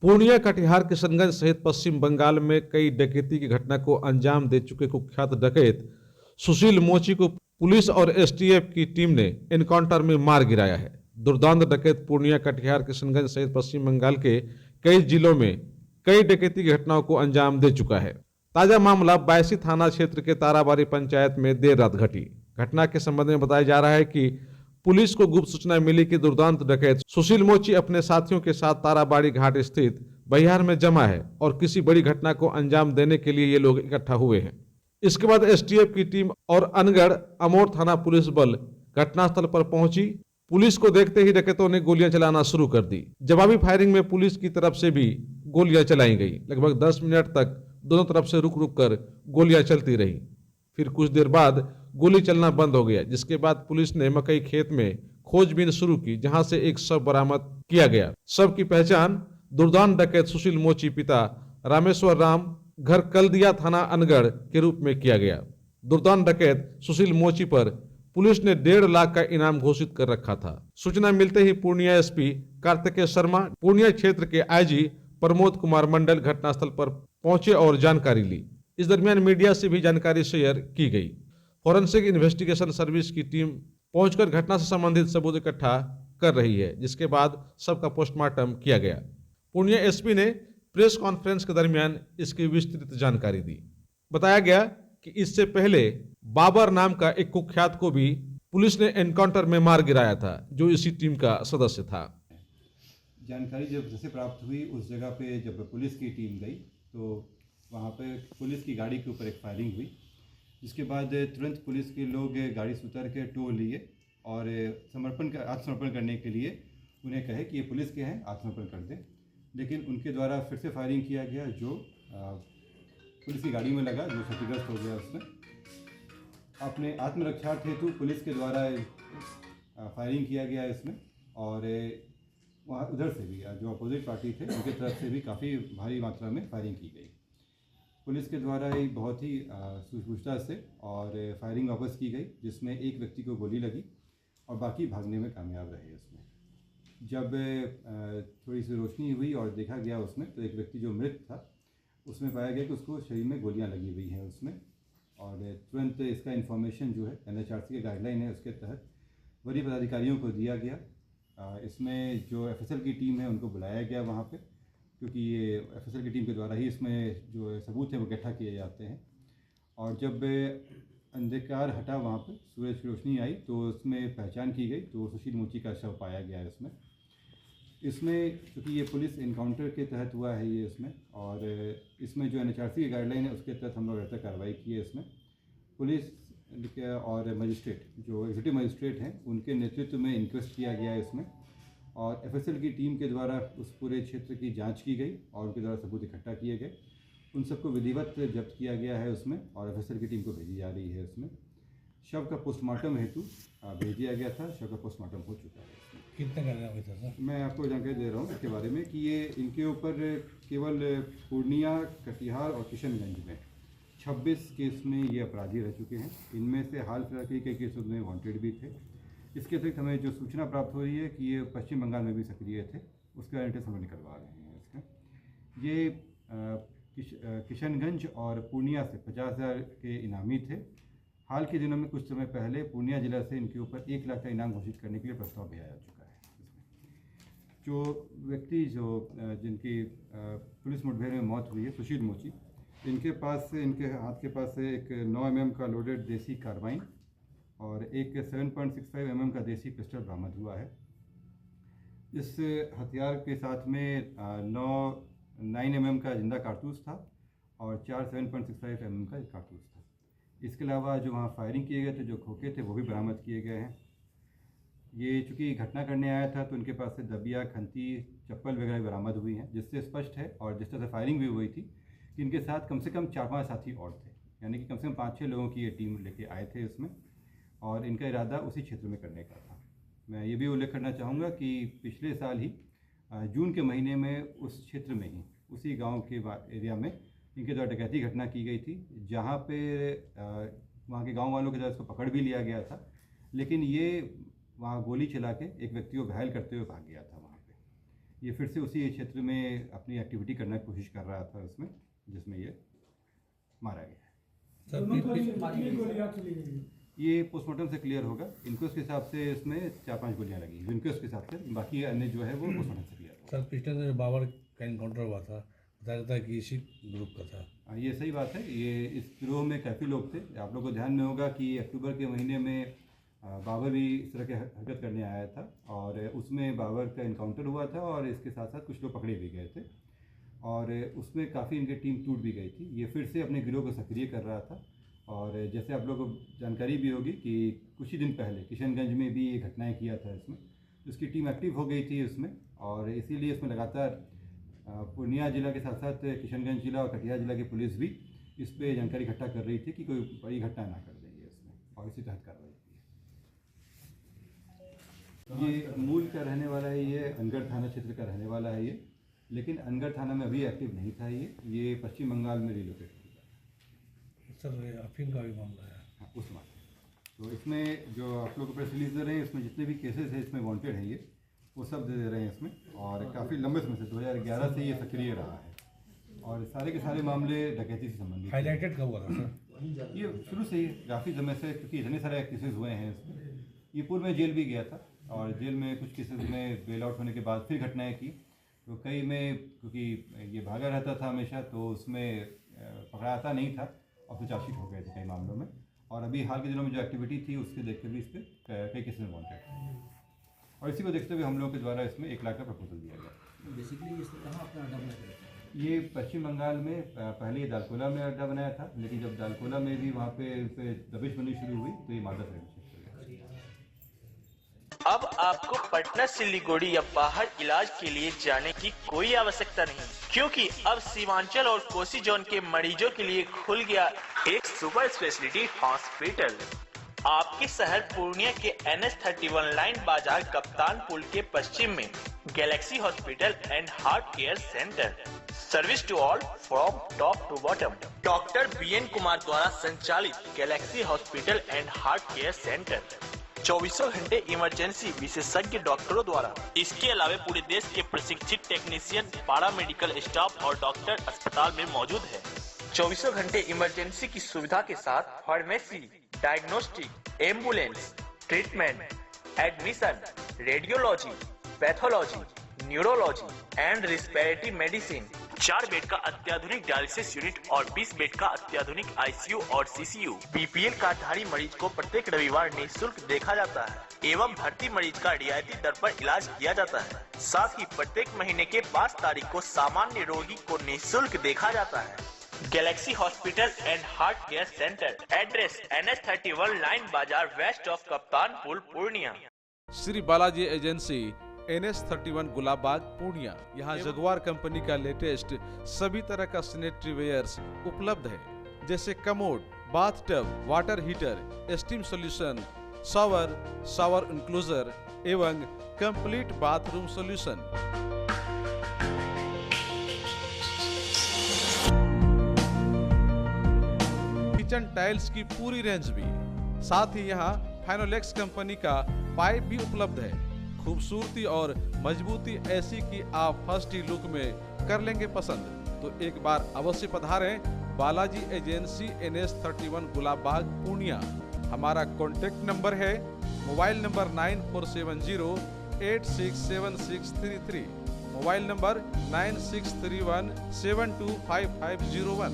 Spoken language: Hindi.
पूर्णिया, कटिहार, किशनगंज सहित पश्चिम बंगाल में कई डकैती की घटना को अंजाम दे चुके कुख्यात डकैत सुशील मोची को पुलिस और एसटीएफ की टीम ने एनकाउंटर में मार गिराया है। दुर्दांत डकैत पूर्णिया, कटिहार, किशनगंज सहित पश्चिम बंगाल के कई जिलों में कई डकैती की घटनाओं को अंजाम दे चुका है। ताजा मामला बायसी थाना क्षेत्र के ताराबाड़ी पंचायत में देर रात घटी। घटना के संबंध में बताया जा रहा है कि पुलिस को गुप्त सूचना मिली कि दुर्दांत डकैत सुशील मोची अपने साथियों के साथ ताराबाड़ी घाट स्थित बहियार में जमा है और किसी बड़ी घटना को अंजाम देने के लिए ये लोग इकट्ठा हुए हैं। इसके बाद एसटीएफ की टीम और अनगढ़ अमोर थाना पुलिस बल घटनास्थल पर पहुंची। पुलिस को देखते ही डकैतों ने गोलियां चलाना शुरू कर दी। जवाबी फायरिंग में पुलिस की तरफ से भी गोलियां चलाई गई। लगभग 10 मिनट तक दोनों तरफ से रुक रुक कर गोलियां चलती रही। फिर कुछ देर बाद गोली चलना बंद हो गया, जिसके बाद पुलिस ने मकई खेत में खोजबीन शुरू की, जहां से एक शव बरामद किया गया। शव की पहचान दुर्दांत डकैत सुशील मोची पिता रामेश्वर राम, घर कलदिया, थाना अनगढ़ के रूप में किया गया। दुर्दांत डकैत सुशील मोची पर पुलिस ने 1.5 लाख का इनाम घोषित कर रखा था। सूचना मिलते ही पूर्णिया एसपी कार्तिकेय शर्मा, पूर्णिया क्षेत्र के आईजी प्रमोद कुमार मंडल घटनास्थल पर पहुंचे और जानकारी ली। इस दरमियान मीडिया से भी जानकारी शेयर की गई। फॉरेंसिक इन्वेस्टिगेशन सर्विस की टीम पहुंचकर घटना से संबंधित सबूत इकट्ठा कर रही है, जिसके बाद सबका पोस्टमार्टम किया गया। पूर्णिया एसपी ने प्रेस कॉन्फ्रेंस के दरमियान इसकी विस्तृत जानकारी दी। बताया गया कि इससे पहले बाबर नाम का एक कुख्यात को भी पुलिस ने एनकाउंटर में मार गिराया था, जो इसी टीम का सदस्य था। जानकारी जब जैसे प्राप्त हुई, उस जगह पे जब पुलिस की टीम गई तो वहाँ पे पुलिस की गाड़ी के ऊपर एक फायरिंग हुई, जिसके बाद तुरंत पुलिस के लोग गाड़ी से उतर के टो लिए और आत्मसमर्पण करने के लिए उन्हें कहे कि ये पुलिस के हैं, आत्मसमर्पण कर दें। लेकिन उनके द्वारा फिर से फायरिंग किया गया, जो पुलिस की गाड़ी में लगा, जो क्षतिग्रस्त हो गया। उसमें अपने आत्मरक्षा हेतु पुलिस के द्वारा फायरिंग किया गया इसमें, और वहाँ उधर से भी जो अपोजिट पार्टी थे उनकी तरफ से भी काफ़ी भारी मात्रा में फायरिंग की गई। पुलिस के द्वारा एक बहुत ही सूझबूझता से और फायरिंग वापस की गई, जिसमें एक व्यक्ति को गोली लगी और बाकी भागने में कामयाब रहे। उसमें जब थोड़ी सी रोशनी हुई और देखा गया उसमें, तो एक व्यक्ति जो मृत था उसमें पाया गया कि उसको शरीर में गोलियां लगी हुई हैं उसमें। और तुरंत इसका इन्फॉर्मेशन जो है एनएचआरसी के गाइडलाइन है, उसके तहत वरीय पदाधिकारियों को दिया गया। इसमें जो एफएसएल की टीम है उनको बुलाया गया वहाँ पे, क्योंकि ये एफएसएल की टीम के द्वारा ही इसमें जो सबूत है वो इकट्ठा किए जाते हैं। और जब अंधकार हटा, वहाँ पे सूरज की रोशनी आई, तो उसमें पहचान की गई, तो सुशील मोची का शव पाया गया है इसमें क्योंकि ये पुलिस इनकाउंटर के तहत हुआ है ये इसमें, और इसमें जो एनएचआरसी की गाइडलाइन है उसके तहत हम लोग ऐसा कार्रवाई की है। इसमें पुलिस और मजिस्ट्रेट, जो एग्जीक्यूटिव मजिस्ट्रेट हैं, उनके नेतृत्व में इंक्वेस्ट किया गया है इसमें, और एफएसएल की टीम के द्वारा उस पूरे क्षेत्र की जांच की गई और उनके द्वारा सबूत इकट्ठा किए गए। उन सबको विधिवत जब्त किया गया है उसमें, और एफएसएल की टीम को भेजी जा रही है उसमें। शव का पोस्टमार्टम हेतु भेज दिया गया था। शव का पोस्टमार्टम हो चुका है। कितना करना हुआ था सर? मैं आपको जानकारी दे रहा हूँ इसके बारे में कि ये इनके ऊपर केवल पूर्णिया, कटिहार और किशनगंज में 26 केस में ये अपराधी रह चुके हैं। इनमें से हाल फिलहाल के कई केसों में वांटेड भी थे। इसके अतिरिक्त हमें जो सूचना प्राप्त हो रही है कि ये पश्चिम बंगाल में भी सक्रिय थे, उसका एंट्रेस हम निकलवा रहे हैं इसका। ये किशनगंज और पूर्णिया से 50,000 के इनामी थे। हाल के दिनों में कुछ समय पहले पूर्णिया जिला से इनके ऊपर 1 लाख का इनाम घोषित करने के लिए प्रस्ताव भेजा जा चुका है। इसमें जो व्यक्ति जिनकी पुलिस मुठभेड़ में मौत हुई है, सुशील मोची, इनके हाथ के पास से एक 9 mm का लोडेड देसी कार्बाइन और एक 7.65 mm का देसी पिस्टल बरामद हुआ है। इस हथियार के साथ में 9 mm का जिंदा कारतूस था और 4 7.65 mm का कारतूस था। इसके अलावा जो वहाँ फायरिंग किए गए थे, जो खोखे थे, वो भी बरामद किए गए हैं। ये चूँकि घटना करने आया था तो उनके पास से दबिया, खंती, चप्पल वगैरह भी बरामद हुई हैं, जिससे स्पष्ट है, और जिस तरह से फायरिंग भी हुई थी, कि इनके साथ कम से कम 4-5 साथी और थे, यानी कि कम से कम 5-6 लोगों की ये टीम लेके आए थे इसमें, और इनका इरादा उसी क्षेत्र में करने का था। मैं ये भी उल्लेख करना चाहूँगा कि पिछले साल ही जून के महीने में उस क्षेत्र में ही, उसी गाँव के एरिया में इनके द्वारा डकैती घटना की गई थी, जहाँ पे वहाँ के गांव वालों के द्वारा इसको पकड़ भी लिया गया था, लेकिन ये वहाँ गोली चला के एक व्यक्ति को घायल करते हुए भाग गया था वहाँ पे। ये फिर से उसी क्षेत्र में अपनी एक्टिविटी करने की कोशिश कर रहा था उसमें, जिसमें ये मारा गया है। ये पोस्टमार्टम से क्लियर होगा। इंक्वेस्ट के हिसाब से इसमें 4-5 गोलियां लगी इंक्वेस्ट के हिसाब से, बाकी अन्य जो है वो पोस्टमार्टम से क्लियर होगा। सर पिछले दिन बाबर का इनकाउंटर हुआ था, बताया जाता है कि इसी ग्रुप का था। ये सही बात है। ये इस गिरोह में काफ़ी लोग थे। आप लोगों को ध्यान में होगा कि अक्टूबर के महीने में बाबर भी इस तरह की हरकत करने आया था और उसमें बाबर का इनकाउंटर हुआ था और इसके साथ साथ कुछ लोग पकड़े भी गए थे और उसमें काफ़ी इनकी टीम टूट भी गई थी। ये फिर से अपने गिरोह को सक्रिय कर रहा था और जैसे आप लोगों को जानकारी भी होगी कि कुछ ही दिन पहले किशनगंज में भी ये घटनाएं किया था इसमें, उसकी टीम एक्टिव हो गई थी उसमें और इसीलिए इसमें लगातार पूर्णिया जिला के साथ साथ किशनगंज जिला और कटिहार जिला की पुलिस भी इस पर जानकारी इकट्ठा कर रही थी कि कोई बड़ी घटना ना कर देंगे इसमें, और इसी तहत कार्रवाई की है। ये मूल का रहने वाला है, ये अनगढ़ थाना क्षेत्र का रहने वाला है ये, लेकिन अनगढ़ थाना में अभी एक्टिव नहीं था। ये पश्चिम बंगाल में रिलोकेट किया। सर अफीम का भी मामला है। हाँ, उस मामले तो इसमें जो आप लोग प्रेस रिलीज दे रहे हैं, इसमें जितने भी केसेस हैं इसमें वांटेड है ये, वो सब दे रहे हैं इसमें और काफ़ी लंबे समय से 2011 से ये सक्रिय रहा है और सारे के सारे मामले डकैती से संबंधित। हाईलाइटेड कब हुआ था सर? ये शुरू से ही काफ़ी समय से, क्योंकि इतने सारे केसेस हुए हैं इसमें। ये पूर्व में जेल भी गया था और जेल में कुछ केसेस में बेल आउट होने के बाद फिर घटनाएं की, तो कई में क्योंकि ये भागा रहता था हमेशा तो उसमें पकड़ाता नहीं था और फिर चार्जशीट हो गए थे कई मामलों में। और अभी हाल के दिनों में जो एक्टिविटी थी उसके देखते हुए इस पर कई केसेस वांटेड और इसी को देखते हुए हम लोगों के द्वारा इसमें 1 लाख का प्रपोजल दिया गया। बेसिकली इसने कहाँ अपना अड्डा बनाया? ये पश्चिम बंगाल में पहले ये दालकोला में अड्डा बनाया था, लेकिन जब दालकोला में भी वहाँ पे दबिश बननी शुरू हुई तो ये मालदा साइड में शिफ्ट हो गया। अब आपको पटना सिलीगुड़ी या बाहर इलाज के लिए जाने की कोई आवश्यकता नहीं, क्योंकि अब सीमांचल और कोसी जोन के मरीजों के लिए खुल गया एक सुपर स्पेशलिटी हॉस्पिटल। आपके शहर पूर्णिया के NH31 लाइन बाजार कप्तान पुल के पश्चिम में Galaxy hospital and heart care centre. Service to all from top to bottom. Doctor BN Kumar द्वारा संचालित Galaxy hospital and heart care centre 24 घंटे इमरजेंसी विशेषज्ञ डॉक्टरों द्वारा। इसके अलावा पूरे देश के प्रशिक्षित टेक्नीशियन, पारा मेडिकल स्टाफ और डॉक्टर अस्पताल में मौजूद है। 24 घंटे इमरजेंसी की सुविधा के साथ pharmacy, diagnostic, ambulance, treatment, admission, radiology, pathology, neurology and respiratory medicine. 4 bed का अत्याधुनिक डायलिसिस यूनिट और 20 बेड का अत्याधुनिक ICU और CCU। BPL कार्डधारी मरीज को प्रत्येक रविवार निःशुल्क देखा जाता है एवं भर्ती मरीज का रियायती दर पर इलाज किया जाता है। साथ ही प्रत्येक महीने के 5 तारीख को सामान्य रोगी को निःशुल्क देखा जाता है। Galaxy hospital and heart care centre, address NH31 line बाजार west of Kaptan Pul Purnia. Shri Balaji agency NH31 Gulabbagh Purnia. यहाँ जगुआर कंपनी का लेटेस्ट सभी तरह का सैनिटरी वेयर्स उपलब्ध है, जैसे commode, bathtub, water heater, steam solution, shower enclosure एवं complete bathroom solution. Kitchen tiles की पूरी रेंज भी, साथ ही यहाँ फाइनोलेक्स कंपनी का पाइप भी उपलब्ध है। खूबसूरती और मजबूती ऐसी कि आप फर्स्ट ही लुक में कर लेंगे पसंद। तो एक बार अवश्य पधारें बालाजी एजेंसी NH31 गुलाबबाग पूर्णिया। हमारा कॉन्टेक्ट नंबर है मोबाइल नंबर 9470867633, मोबाइल नंबर 9631725501।